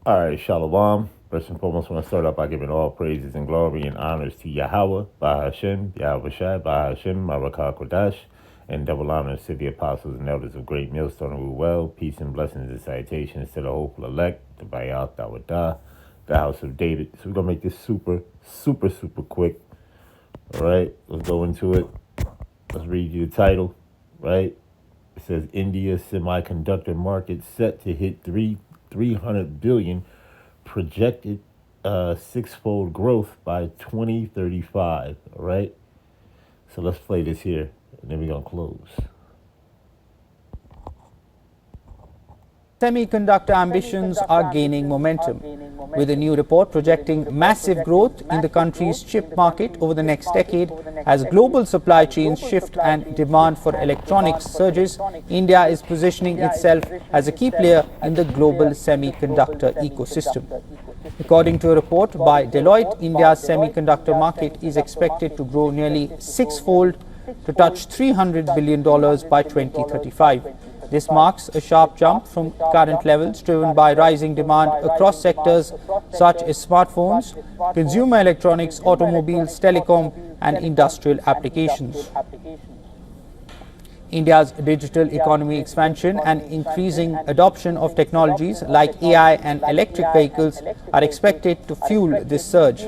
All right, Shalom. First and foremost, I want to start off by giving all praises and glory and honors to Yahweh, Bahashem, Yahweh Shai, Bahashem, Marakah Kodash, and double honors to the apostles and elders of Great Millstone and Ruel. Peace and blessings and salutations to the hopeful elect, the Bayal Dawadah, the house of David. So we're going to make this super quick. All right, let's go into it. Let's read you the title, right? It says India semiconductor market set to hit 300 billion, projected six-fold growth by 2035. All right, so let's play this here and then we're gonna close. Semiconductor ambitions are gaining momentum, with a new report projecting massive growth in the country's chip market over the next decade. As global supply chains shift and demand for electronics surges, India is positioning itself as a key player in the global semiconductor ecosystem. According to a report by Deloitte, India's semiconductor market is expected to grow nearly six-fold to touch $300 billion by 2035. This marks a sharp jump from current levels, driven by rising demand across sectors such as smartphones, consumer electronics, automobiles, telecom, and industrial applications. India's digital economy expansion and increasing adoption of technologies like AI and electric vehicles are expected to fuel this surge.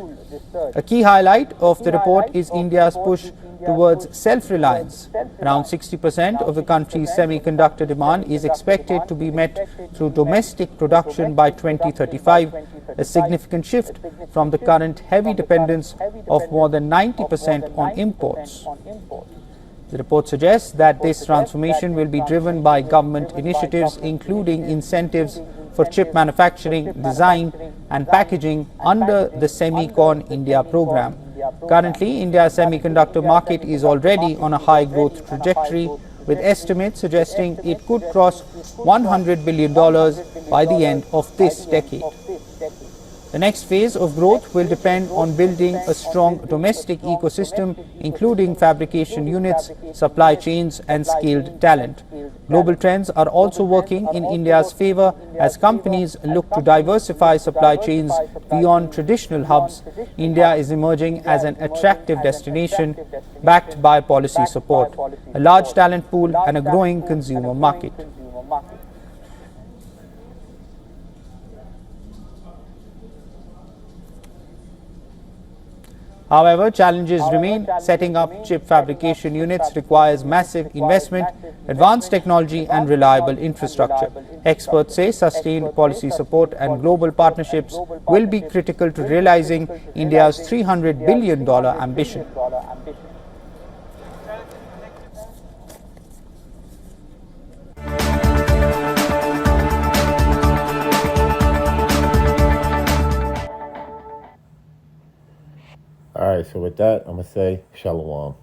A key highlight of the report is India's push towards self-reliance. Around 60% of the country's semiconductor demand is expected to be met through domestic production by 2035, a significant shift from the current heavy dependence of more than 90% on imports. The report suggests that this transformation will be driven by government initiatives, including incentives for chip manufacturing, design, and packaging under the Semicon India program. Currently, India's semiconductor market is already on a high growth trajectory, with estimates suggesting it could cross $100 billion by the end of this decade. The next phase of growth will depend on building a strong domestic ecosystem, including fabrication units, supply chains, and skilled talent. Global trends are also working in India's favor as companies look to diversify supply chains beyond traditional hubs. India is emerging as an attractive destination backed by policy support, a large talent pool, and a growing consumer market. However, challenges remain. Setting up chip fabrication units requires massive investment, advanced technology, and reliable infrastructure. Experts say sustained policy support and global partnerships will be critical to realizing India's $300 billion ambition. All right, so with that, I'm going to say Shalom.